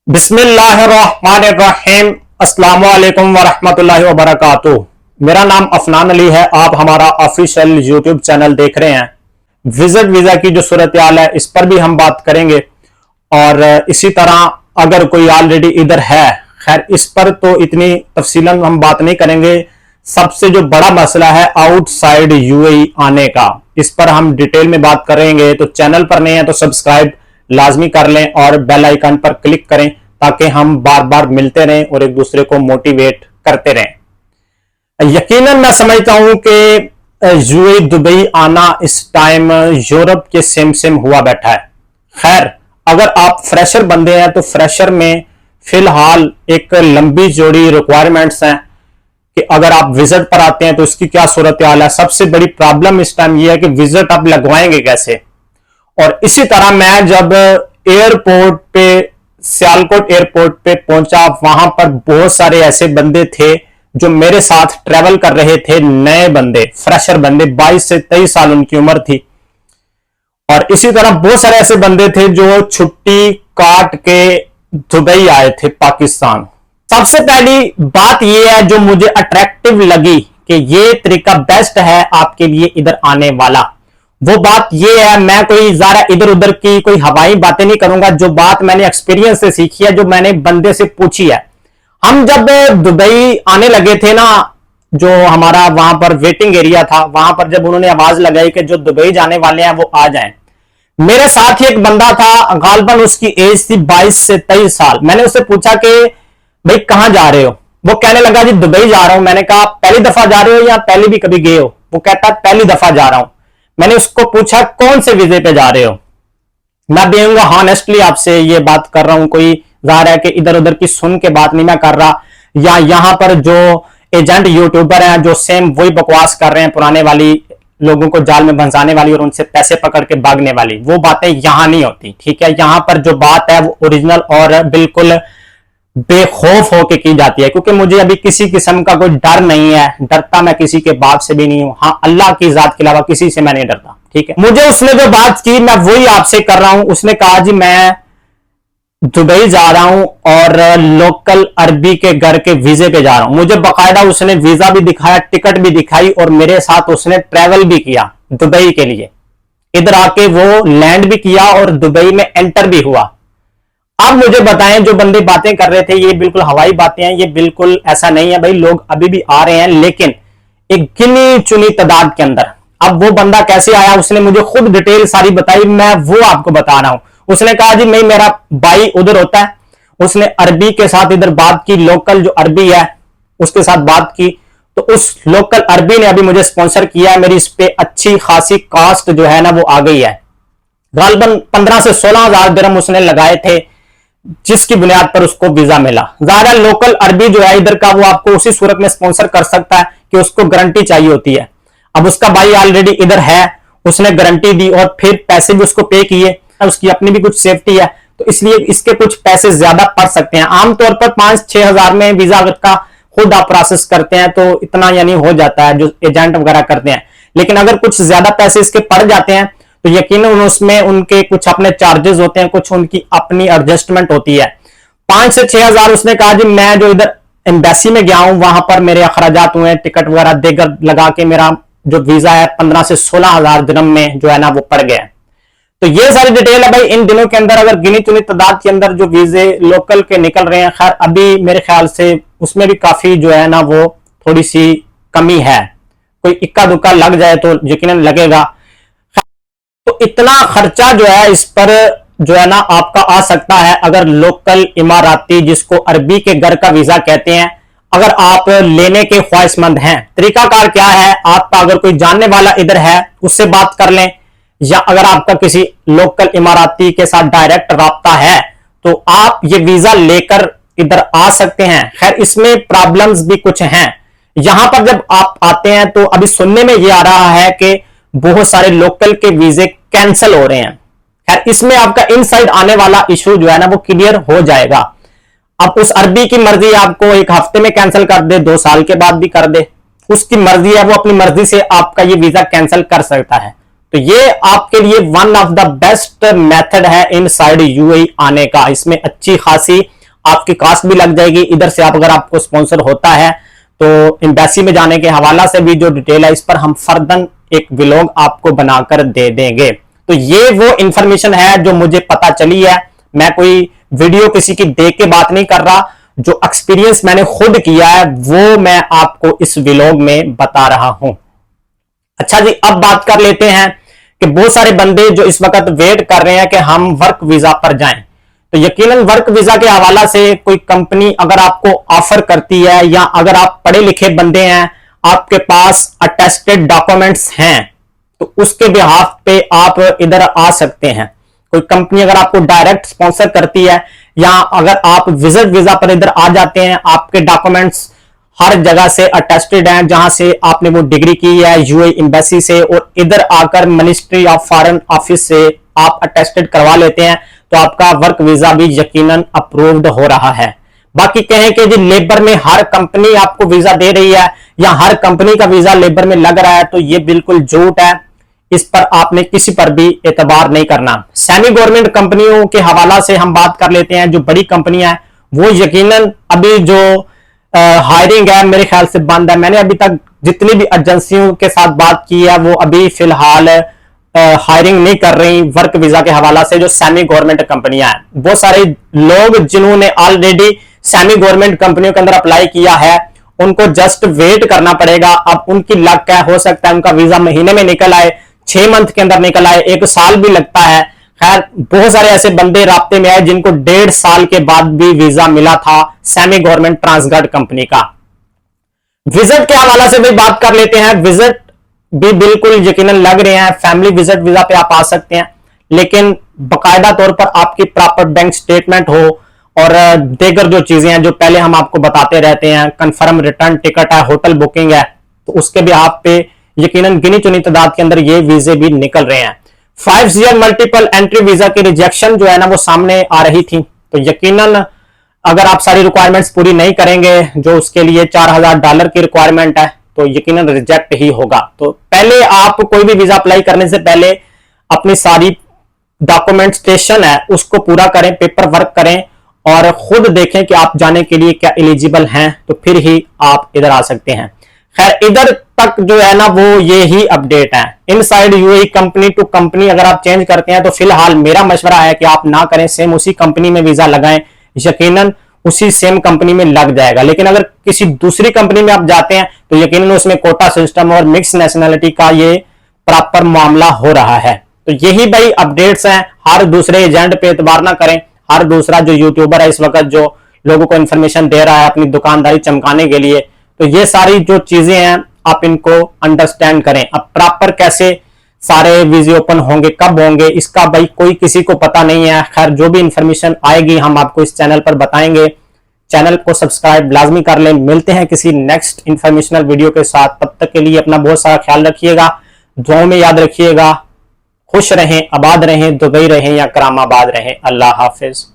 बिस्मिल्लाहिर्रहमानिर्रहीम। अस्सलामु अलैकुम वरहमतुल्लाहि वबरकातुह। मेरा नाम अफनान अली है। आप हमारा ऑफिशियल यूट्यूब चैनल देख रहे हैं। विजिट वीजा की जो सूरत हाल है इस पर भी हम बात करेंगे और इसी तरह अगर कोई ऑलरेडी इधर है, खैर इस पर तो इतनी तफसीलन हम बात नहीं करेंगे। सबसे जो बड़ा मसला है आउटसाइड यूएई आने का, इस पर हम डिटेल में बात करेंगे। तो चैनल पर नहीं है तो सब्सक्राइब लाजमी कर लें और बेल आइकन पर क्लिक करें ताकि हम बार बार मिलते रहें और एक दूसरे को मोटिवेट करते रहें। यकीनन मैं समझता हूं कि यूएई दुबई आना इस टाइम यूरोप के सेम हुआ बैठा है। खैर अगर आप फ्रेशर बंदे हैं तो फ्रेशर में फिलहाल एक लंबी जोड़ी रिक्वायरमेंट्स हैं कि अगर आप विजिट पर आते हैं तो इसकी क्या सूरत हाल है। सबसे बड़ी प्रॉब्लम इस टाइम यह है कि विजिट आप लगवाएंगे कैसे। और इसी तरह मैं जब एयरपोर्ट पे सियालकोट एयरपोर्ट पे पहुंचा, वहां पर बहुत सारे ऐसे बंदे थे जो मेरे साथ ट्रेवल कर रहे थे, नए बंदे, फ्रेशर बंदे, 22 से 23 साल उनकी उम्र थी। और इसी तरह बहुत सारे ऐसे बंदे थे जो छुट्टी काट के दुबई आए थे पाकिस्तान। सबसे पहली बात यह है जो मुझे अट्रैक्टिव लगी कि ये तरीका बेस्ट है आपके लिए इधर आने वाला। वो बात ये है, मैं कोई ज़्यादा इधर उधर की कोई हवाई बातें नहीं करूंगा। जो बात मैंने एक्सपीरियंस से सीखी है, जो मैंने बंदे से पूछी है। हम जब दुबई आने लगे थे ना, जो हमारा वहां पर वेटिंग एरिया था, वहां पर जब उन्होंने आवाज लगाई कि जो दुबई जाने वाले हैं वो आ जाएं, मेरे साथ ही एक बंदा था, गालबन उसकी एज थी 22 से 23 साल। मैंने उससे पूछा कि भाई कहां जा रहे हो। वो कहने लगा जी दुबई जा रहा हूं। मैंने कहा पहली दफा जा रहे हो या पहले भी कभी गए हो। वो कहता पहली दफा जा रहा हूं। मैंने उसको पूछा कौन से वीजे पे जा रहे हो। मैं देऊंगा हॉनेस्टली आपसे ये बात कर रहा हूं, कोई जाहिर है कि इधर उधर की सुन के बात नहीं मैं कर रहा, या यहां पर जो एजेंट यूट्यूबर हैं जो सेम वही बकवास कर रहे हैं, पुराने वाली, लोगों को जाल में फंसाने वाली और उनसे पैसे पकड़ के भागने वाली, वो बातें यहां नहीं होती। ठीक है, यहां पर जो बात है वो ओरिजिनल और बिल्कुल बेखौफ होके की जाती है। क्योंकि मुझे अभी किसी किस्म का कोई डर नहीं है, डरता मैं किसी के बाप से भी नहीं हूं। हाँ, अल्लाह की जात के अलावा किसी से मैं नहीं डरता। ठीक है, मुझे उसने जो बात की मैं वही आपसे कर रहा हूं। उसने कहा जी मैं दुबई जा रहा हूं और लोकल अरबी के घर के वीजे पे जा रहा हूं। मुझे बाकायदा उसने वीजा भी दिखाया, टिकट भी दिखाई और मेरे साथ उसने ट्रेवल भी किया दुबई के लिए। इधर आके वो लैंड भी किया और दुबई में एंटर भी हुआ। अब मुझे बताएं, जो बंदे बातें कर रहे थे ये बिल्कुल हवाई बातें हैं, ये बिल्कुल ऐसा नहीं है भाई। लोग अभी भी आ रहे हैं लेकिन एक गिनी चुनी तादाद के अंदर। अब वो बंदा कैसे आया उसने मुझे खुद डिटेल सारी बताई, मैं वो आपको बता रहा हूं। उसने कहा जी मैं, मेरा भाई उधर होता है। उसने अरबी के साथ इधर बात की, लोकल जो अरबी है उसके साथ बात की, तो उस लोकल अरबी ने अभी मुझे स्पॉन्सर किया है। मेरी इस पे अच्छी खासी कास्ट जो है ना वो आ गई है। गालबन 15 से 16 हजार दिरहम उसने लगाए थे, जिसकी बुनियाद पर उसको वीजा मिला। ज्यादा लोकल अरबी जो है इधर का वो आपको उसी सूरत में स्पॉन्सर कर सकता है कि उसको गारंटी चाहिए होती है। अब उसका भाई ऑलरेडी इधर है, उसने गारंटी दी और फिर पैसे भी उसको पे किए। उसकी अपनी भी कुछ सेफ्टी है तो इसलिए इसके कुछ पैसे ज्यादा पड़ सकते हैं। आमतौर पर 5-6 हजार में वीजा अगर का खुद आप प्रोसेस करते हैं तो इतना यानी हो जाता है जो एजेंट वगैरह करते हैं। लेकिन अगर कुछ ज्यादा पैसे इसके पड़ जाते हैं तो यकीनन उसमें उनके कुछ अपने चार्जेस होते हैं, कुछ उनकी अपनी एडजस्टमेंट होती है। 5 से 6 हजार उसने कहा जी मैं जो इधर एम्बेसी में गया हूं वहां पर मेरे अखराजात हुए, टिकट वगैरह देकर लगा के मेरा जो वीजा है 15 से 16 हजार दिरहम में जो है ना वो पड़ गया। तो ये सारी डिटेल है भाई। इन दिनों के अंदर अगर गिनी चुनी तादाद के अंदर जो वीजे लोकल के निकल रहे हैं, खैर अभी मेरे ख्याल से उसमें भी काफी जो है ना वो थोड़ी सी कमी है। कोई इक्का दुक्का लग जाए तो यकीनन लगेगा। तो इतना खर्चा जो है इस पर जो है ना आपका आ सकता है अगर लोकल इमाराती, जिसको अरबी के घर का वीजा कहते हैं, अगर आप लेने के ख्वाहिशमंद हैं। तरीकाकार क्या है, आपका अगर कोई जानने वाला इधर है उससे बात कर लें, या अगर आपका किसी लोकल इमाराती के साथ डायरेक्ट राब्ता है तो आप ये वीजा लेकर इधर आ सकते हैं। खैर इसमें प्रॉब्लम्स भी कुछ हैं। यहां पर जब आप आते हैं तो अभी सुनने में ये आ रहा है कि बहुत सारे लोकल के वीजे कैंसिल हो रहे हैं। खैर इसमें आपका इनसाइड आने वाला इशू जो है ना वो क्लियर हो जाएगा। अब उस अरबी की मर्जी, आपको एक हफ्ते में कैंसिल कर दे, 2 साल के बाद भी कर दे, उसकी मर्जी है। वो अपनी मर्जी से आपका ये वीजा कैंसिल कर सकता है। तो ये आपके लिए one of the best method है इनसाइड यूएई आने का। इसमें अच्छी खासी आपकी कास्ट भी लग जाएगी। इधर से आप अगर आपको स्पॉन्सर होता है तो एम्बेसी में जाने के हवाला से भी जो डिटेल है इस पर हम फर्दन एक व्लॉग आपको बनाकर दे देंगे। तो ये वो इंफॉर्मेशन है जो मुझे पता चली है। मैं कोई वीडियो किसी की देख के बात नहीं कर रहा, जो एक्सपीरियंस मैंने खुद किया है वो मैं आपको इस व्लॉग में बता रहा हूं। अच्छा जी, अब बात कर लेते हैं कि बहुत सारे बंदे जो इस वक्त वेट कर रहे हैं कि हम वर्क वीजा पर जाएं, तो यकीनन वर्क वीजा के हवाला से कोई कंपनी अगर आपको ऑफर करती है, या अगर आप पढ़े लिखे बंदे हैं, आपके पास अटेस्टेड डॉक्यूमेंट्स हैं, तो उसके बिहाफ पे आप इधर आ सकते हैं। कोई कंपनी अगर आपको डायरेक्ट स्पॉन्सर करती है, या अगर आप विजिट वीजा पर इधर आ जाते हैं, आपके डॉक्यूमेंट्स हर जगह से अटेस्टेड हैं, जहां से आपने वो डिग्री की है यूएई एम्बेसी से, और इधर आकर मिनिस्ट्री ऑफ फॉरेन ऑफिस से आप अटेस्टेड करवा लेते हैं, तो आपका वर्क वीजा भी यकीनन अप्रूव्ड हो रहा है। बाकी कहें कि जी लेबर में हर कंपनी आपको वीजा दे रही है, या हर कंपनी का वीजा लेबर में लग रहा है, तो ये बिल्कुल झूठ है। इस पर आपने किसी पर भी एतबार नहीं करना। सेमी गवर्नमेंट कंपनियों के हवाला से हम बात कर लेते हैं। जो बड़ी कंपनियां हैं वो यकीनन अभी जो हायरिंग है मेरे ख्याल से बंद है। मैंने अभी तक जितनी भी एजेंसियों के साथ बात की है वो अभी फिलहाल हायरिंग नहीं कर रही वर्क वीजा के हवाला से। जो सेमी गवर्नमेंट कंपनियां हैं, बहुत सारे लोग जिन्होंने ऑलरेडी सेमी गवर्नमेंट कंपनियों के अंदर अप्लाई किया है, उनको जस्ट वेट करना पड़ेगा। अब उनकी लक है, हो सकता है उनका वीजा महीने में निकल आए, 6 मंथ के अंदर निकल आए, 1 साल भी लगता है। खैर बहुत सारे ऐसे बंदे राब्ते में आए जिनको 1.5 साल के बाद भी वीजा मिला था सेमी गवर्नमेंट ट्रांसगार्ड कंपनी का। विजिट के हवाला से भी बात कर लेते हैं। विजिट भी बिल्कुल यकीनन लग रहे हैं, फैमिली विजिट वीजा पे आप आ सकते हैं, लेकिन बकायदा तौर पर आपकी प्रॉपर बैंक स्टेटमेंट हो और देगर जो चीजें हैं जो पहले हम आपको बताते रहते हैं, कंफर्म रिटर्न टिकट है, होटल बुकिंग है, तो उसके भी आप पे यकीनन गिनी चुनी तादाद के अंदर ये वीजे भी निकल रहे हैं। 5 ईयर मल्टीपल एंट्री वीजा की रिजेक्शन जो है ना वो सामने आ रही थी, तो यकीनन अगर आप सारी रिक्वायरमेंट्स पूरी नहीं करेंगे, जो उसके लिए $4000 की रिक्वायरमेंट है, तो यकीनन रिजेक्ट ही होगा। तो पहले आप कोई भी वीजा अप्लाई करने से पहले अपनी सारी डॉक्यूमेंटेशन है उसको पूरा करें, पेपर वर्क करें और खुद देखें कि आप जाने के लिए क्या एलिजिबल हैं, तो फिर ही आप इधर आ सकते हैं। खैर इधर तक जो है ना वो ये ही अपडेट है। Inside UAE company to company अगर आप चेंज करते हैं तो फिलहाल मेरा मशवरा है कि आप ना करें, सेम उसी कंपनी में वीजा लगाएं, यकीनन उसी सेम कंपनी में लग जाएगा। लेकिन अगर किसी दूसरी कंपनी में आप जाते हैं तो यकीनन उसमें कोटा सिस्टम और मिक्स नेशनैलिटी का ये प्रॉपर मामला हो रहा है। तो यही भाई अपडेट्स हैं। हर दूसरे एजेंट पे एतबार ना करें। हर दूसरा जो यूट्यूबर है इस वक्त जो लोगों को इंफॉर्मेशन दे रहा है अपनी दुकानदारी चमकाने के लिए, तो ये सारी जो चीजें हैं आप इनको अंडरस्टैंड करें। अब प्रॉपर कैसे सारे वीजे ओपन होंगे, कब होंगे, इसका भाई कोई किसी को पता नहीं है। खैर जो भी इंफॉर्मेशन आएगी हम आपको इस चैनल पर बताएंगे। चैनल को सब्सक्राइब लाजमी कर लें। मिलते हैं किसी नेक्स्ट इंफॉर्मेशनल वीडियो के साथ। तब तक के लिए अपना बहुत सारा ख्याल रखिएगा, दुआओं में याद रखिएगा। खुश रहें, आबाद रहें, दुबई रहें या करामाबाद रहें। अल्लाह हाफिज।